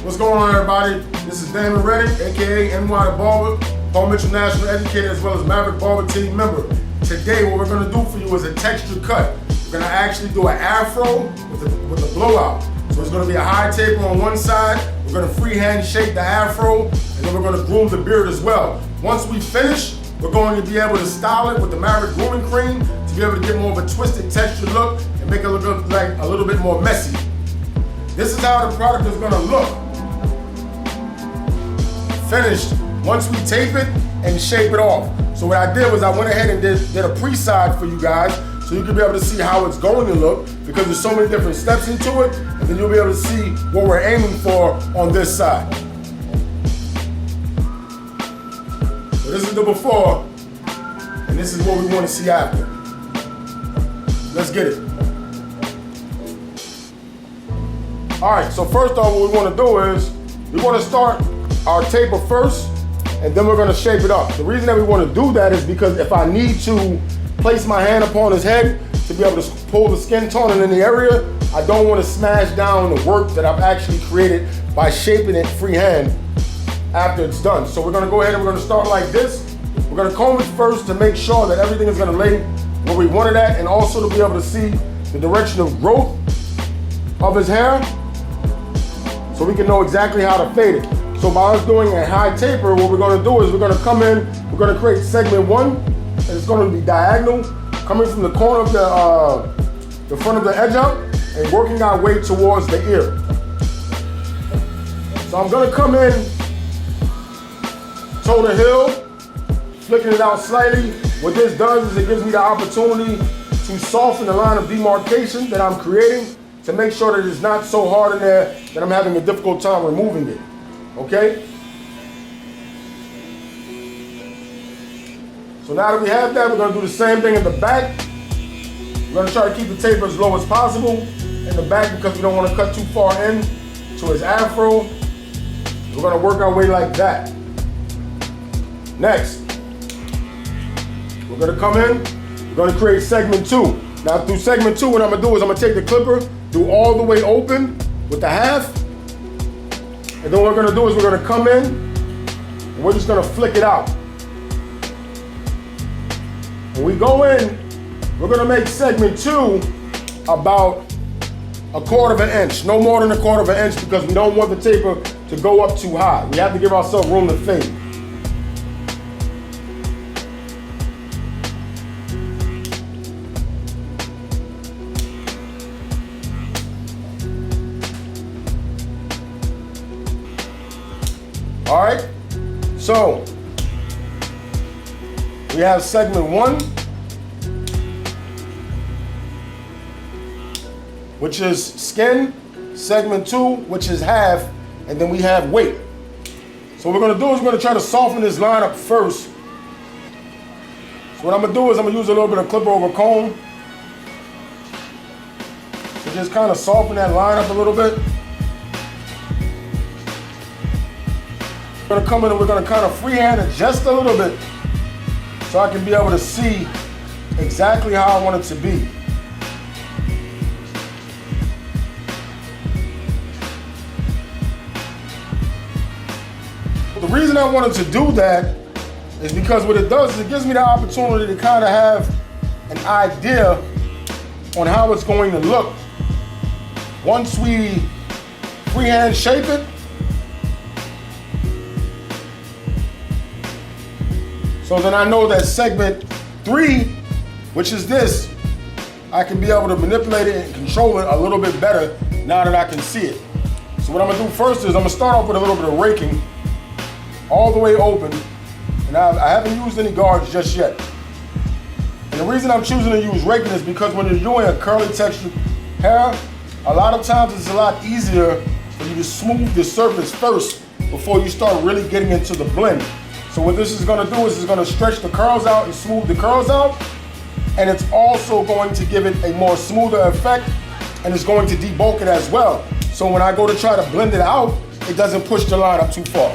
What's going on, everybody? This is Damon Redding, aka NY the Barber, Palm Mitchell National Educator, as well as Maverick Barber team member. Today, what we're going to do for you is a texture cut. We're going to actually do an afro with a blowout. So it's going to be a high taper on one side. We're going to freehand shape the afro, and then we're going to groom the beard as well. Once we finish, we're going to be able to style it with the Maverick Grooming Cream to be able to get more of a twisted texture look and make it look like a little bit more messy. This is how the product is going to look finished once we tape it and shape it off. So what I did was I went ahead and did a pre-side for you guys so you can be able to see how it's going to look, because there's so many different steps into it, and then you'll be able to see what we're aiming for on this side. So this is the before, and this is what we want to see after. Let's get it. All right, so first off, what we want to do is we want to start our taper first, and then we're going to shape it up. The reason that we want to do that is because if I need to place my hand upon his head to be able to pull the skin tone in the area, I don't want to smash down the work that I've actually created by shaping it freehand after it's done. So we're going to go ahead and we're going to start like this. We're going to comb it first to make sure that everything is going to lay where we want it at, and also to be able to see the direction of growth of his hair so we can know exactly how to fade it. So by us doing a high taper, what we're going to do is we're going to come in, we're going to create segment 1, and it's going to be diagonal, coming from the corner of the front of the edge out and working our way towards the ear. So I'm going to come in toe to heel, flicking it out slightly. What this does is it gives me the opportunity to soften the line of demarcation that I'm creating to make sure that it's not so hard in there that I'm having a difficult time removing it. Okay? So now that we have that, we're going to do the same thing in the back. We're going to try to keep the taper as low as possible in the back because we don't want to cut too far in to his afro. We're going to work our way like that. Next, we're going to come in, we're going to create segment 2. Now through segment 2, what I'm going to do is I'm going to take the clipper, do all the way open with the half, and then what we're going to do is we're going to come in and we're just going to flick it out. When we go in, we're going to make segment 2 about 1/4 of an inch, no more than 1/4 of an inch, because we don't want the taper to go up too high. We have to give ourselves room to fade. All right, so we have segment 1, which is skin, segment 2, which is half, and then we have weight. So what we're gonna do is we're gonna try to soften this line up first. So what I'm gonna do is I'm gonna use a little bit of clipper over comb to just kind of soften that line up a little bit. We're gonna come in and we're gonna kind of freehand it just a little bit so I can be able to see exactly how I want it to be. The reason I wanted to do that is because what it does is it gives me the opportunity to kind of have an idea on how it's going to look once we freehand shape it. So then I know that segment 3, which is this, I can be able to manipulate it and control it a little bit better now that I can see it. So what I'm gonna do first is I'm gonna start off with a little bit of raking all the way open. And I haven't used any guards just yet. And the reason I'm choosing to use raking is because when you're doing a curly textured hair, a lot of times it's a lot easier for you to smooth the surface first before you start really getting into the blend. So what this is gonna do is it's gonna stretch the curls out and smooth the curls out, and it's also going to give it a more smoother effect, and it's going to debulk it as well. So when I go to try to blend it out, it doesn't push the line up too far.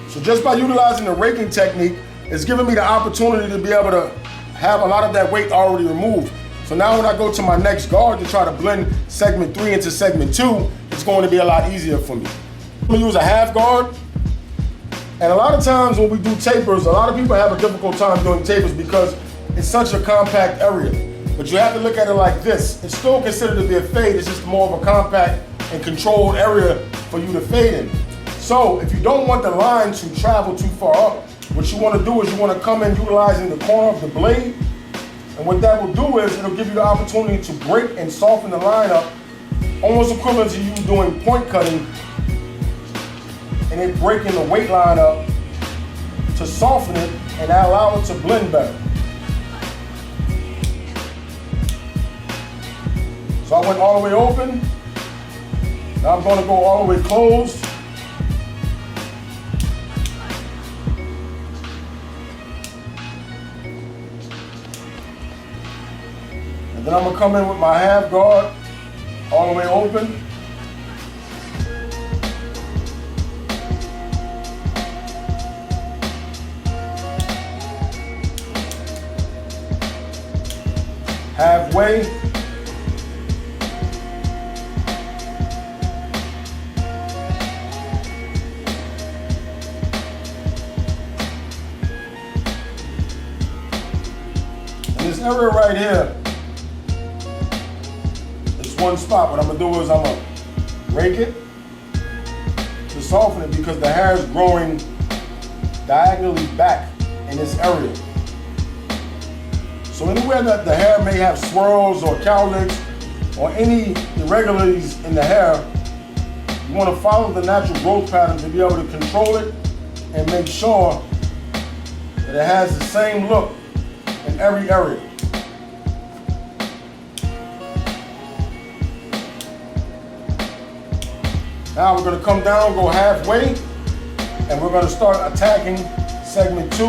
So just by utilizing the raking technique, it's giving me the opportunity to be able to have a lot of that weight already removed. So now when I go to my next guard to try to blend segment 3 into segment 2, it's going to be a lot easier for me. I'm gonna use a half guard. And a lot of times when we do tapers, a lot of people have a difficult time doing tapers because it's such a compact area. But you have to look at it like this. It's still considered to be a fade, it's just more of a compact and controlled area for you to fade in. So if you don't want the line to travel too far up, what you want to do is you want to come in utilizing the corner of the blade. And what that will do is it'll give you the opportunity to break and soften the line up, almost equivalent to you doing point cutting and then breaking the weight line up to soften it and allow it to blend better. So I went all the way open. Now I'm going to go all the way closed. And then I'm going to come in with my half guard all the way open. Halfway. And this area right here is one spot. What I'm gonna do is I'm gonna rake it to soften it because the hair is growing diagonally back in this area. So anywhere that the hair may have swirls or cowlicks or any irregularities in the hair, you want to follow the natural growth pattern to be able to control it and make sure that it has the same look in every area. Now we're going to come down, go halfway, and we're going to start attacking segment 2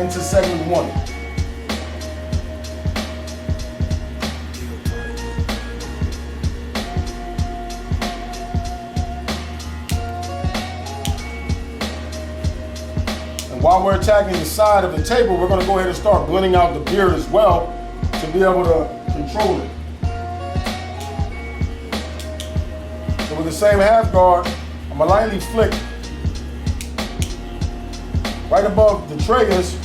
into segment 1. While we're attacking the side of the table, we're going to go ahead and start blending out the beard as well to be able to control it. So with the same half guard, I'm going to lightly flick right above the triggers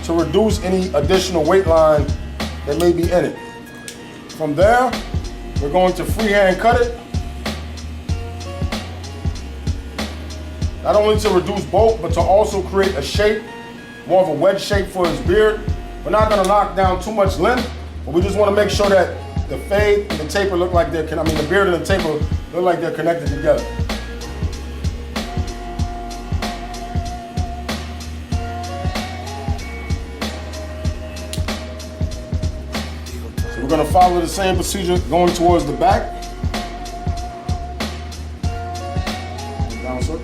to reduce any additional weight line that may be in it. From there, we're going to freehand cut it. Not only to reduce bulk, but to also create a shape, more of a wedge shape for his beard. We're not gonna knock down too much length, but we just wanna make sure that the fade and the taper look like the beard and the taper look like they're connected together. So we're gonna follow the same procedure going towards the back. Down circle.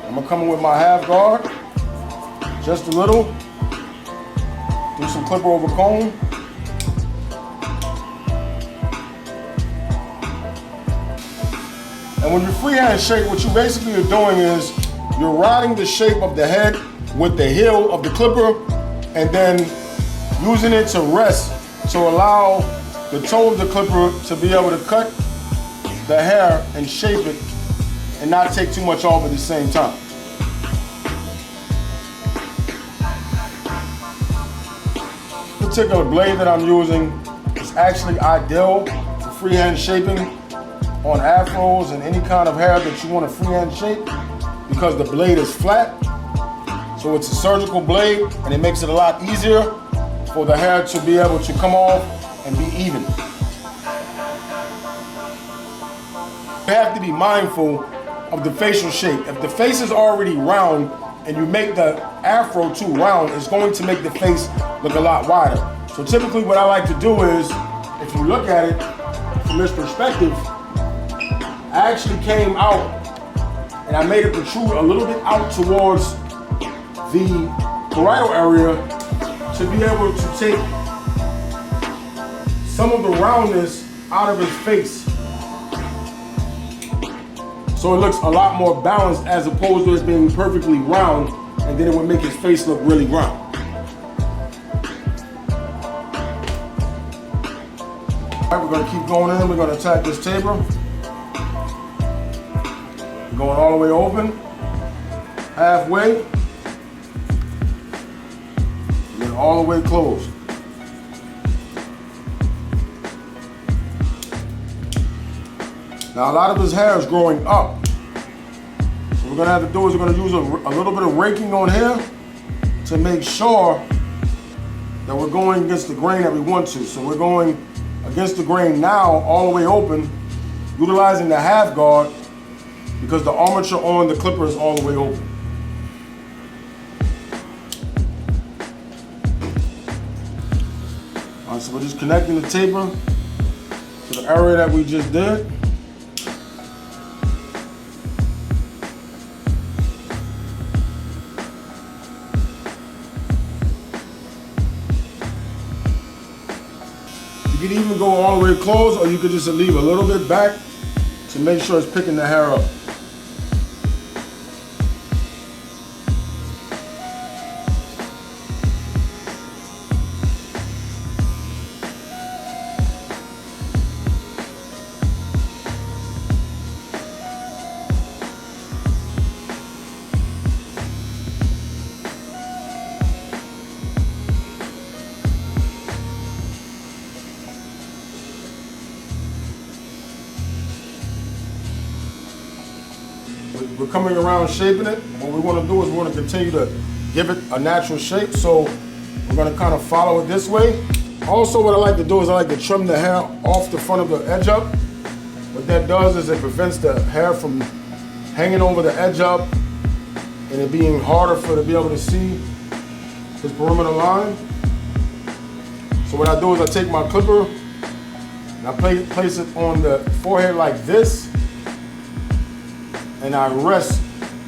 I'm gonna come in with my half guard, just a little, do some clipper over comb. And when you freehand shape, what you basically are doing is you're riding the shape of the head with the heel of the clipper and then using it to rest to allow the toe of the clipper to be able to cut the hair and shape it and not take too much off at the same time. This particular blade that I'm using is actually ideal for freehand shaping on afros and any kind of hair that you want to freehand shape because the blade is flat. So it's a surgical blade and it makes it a lot easier for the hair to be able to come off and be even. You have to be mindful of the facial shape. If the face is already round and you make the afro too round, it's going to make the face look a lot wider. So typically what I like to do is, if you look at it from this perspective, I actually came out and I made it protrude a little bit out towards the parietal area to be able to take some of the roundness out of his face. So it looks a lot more balanced as opposed to it being perfectly round, and then it would make his face look really round. All right, we're gonna keep going in. We're gonna attack this taper. Going all the way open, halfway, and then all the way closed. Now a lot of his hair is growing up. So what we're gonna have to do is we're gonna use a little bit of raking on here to make sure that we're going against the grain that we want to. So we're going against the grain now, all the way open, utilizing the half guard because the armature on the clipper is all the way open. All right, so we're just connecting the taper to the area that we just did. You can even go all the way close, or you could just leave a little bit back to make sure it's picking the hair up. We're coming around shaping it. What we want to do is we want to continue to give it a natural shape. So we're going to kind of follow it this way. Also, what I like to do is I like to trim the hair off the front of the edge up. What that does is it prevents the hair from hanging over the edge up and it being harder for to be able to see his perimeter line. So what I do is I take my clipper and I place it on the forehead like this, and I rest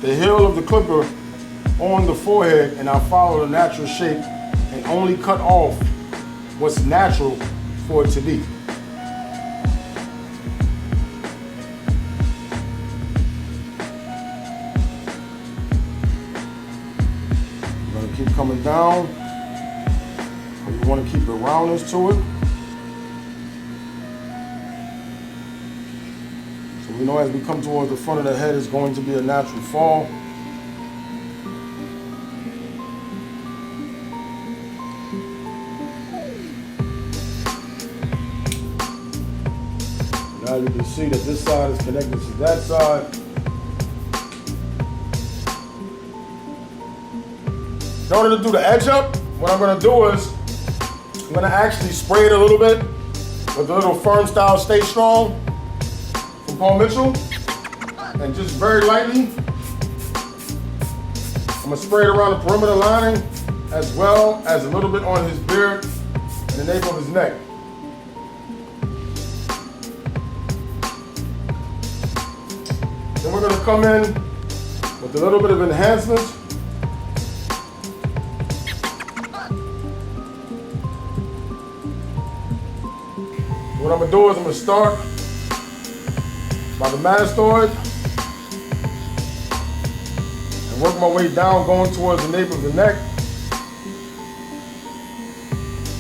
the heel of the clipper on the forehead, and I follow the natural shape and only cut off what's natural for it to be. I'm gonna keep coming down. We want to keep the roundness to it. We know as we come towards the front of the head, it's going to be a natural fall. Now you can see that this side is connected to that side. In order to do the edge up, what I'm going to do is I'm going to actually spray it a little bit with the little Firm Style Stay Strong from Paul Mitchell, and just very lightly I'm going to spray it around the perimeter lining as well as a little bit on his beard and the nape of his neck. Then we're going to come in with a little bit of enhancement. What I'm going to do is I'm going to start by the mastoid and work my way down, going towards the nape of the neck.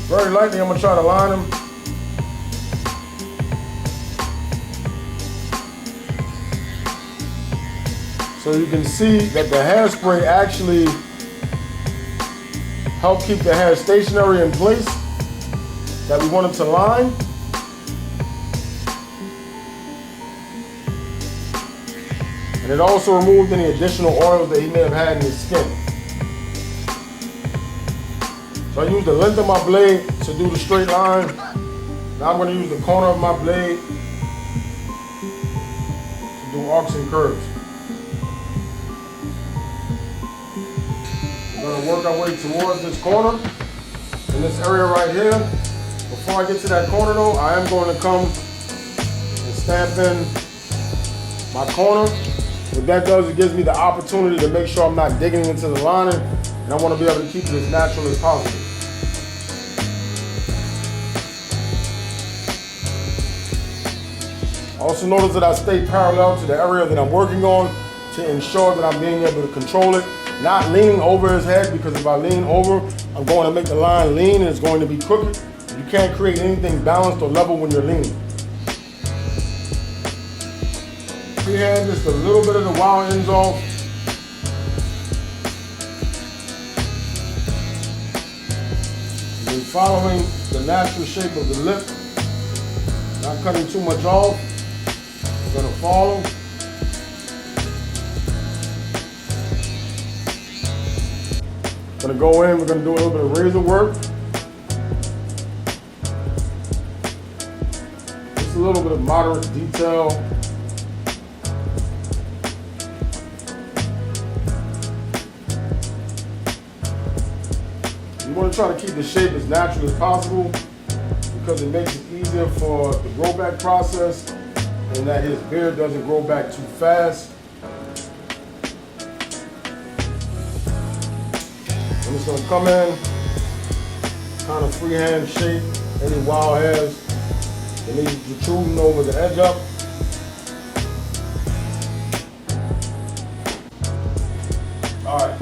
Very lightly, I'm going to try to line him. So you can see that the hairspray actually helps keep the hair stationary in place that we want it to line. And it also removed any additional oils that he may have had in his skin. So I use the length of my blade to do the straight line. Now I'm going to use the corner of my blade to do arcs and curves. We're going to work our way towards this corner in this area right here. Before I get to that corner though, I am going to come and stamp in my corner. What that does, it gives me the opportunity to make sure I'm not digging into the lining, and I want to be able to keep it as natural as possible. I Also notice that I stay parallel to the area that I'm working on to ensure that I'm being able to control it. Not leaning over his head, because if I lean over, I'm going to make the line lean and it's going to be crooked. You can't create anything balanced or level when you're leaning. Freehand just a little bit of the wild ends off. And then following the natural shape of the lip, not cutting too much off. We're going to follow. Going to go in, we're going to do a little bit of razor work. Just a little bit of moderate detail. You want to try to keep the shape as natural as possible because it makes it easier for the grow back process and that his beard doesn't grow back too fast. I'm just going to come in, kind of freehand shape any wild hairs that need protruding over the edge up. Alright,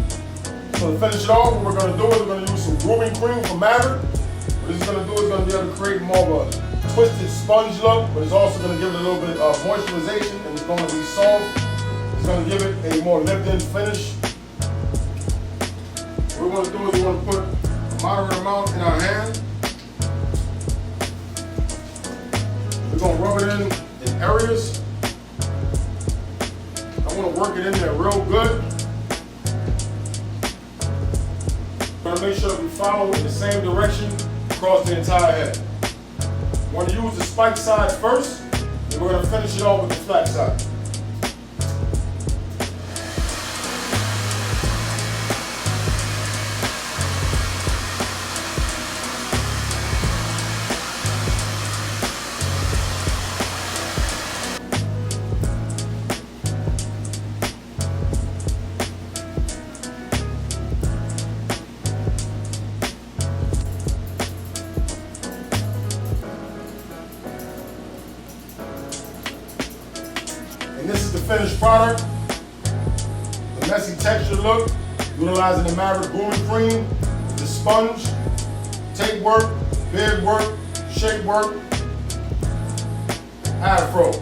so to finish it off, what we're going to do is we're going to use some Grooming Cream from Afro. What this is going to do is going to be able to create more of a twisted sponge look, but it's also going to give it a little bit of moisturization and it's going to be soft. It's going to give it a more lived-in finish. What we want to do is we want to put a moderate amount in our hand. We're going to rub it in areas. I want to work it in there real good. We're going to make sure that we follow in the same direction across the entire head. We're going to use the spike side first, and we're going to finish it off with the flat side. And this is the finished product. The messy texture look, utilizing the Maverick Grooming Cream, the sponge, tape work, beard work, shape work, Afro.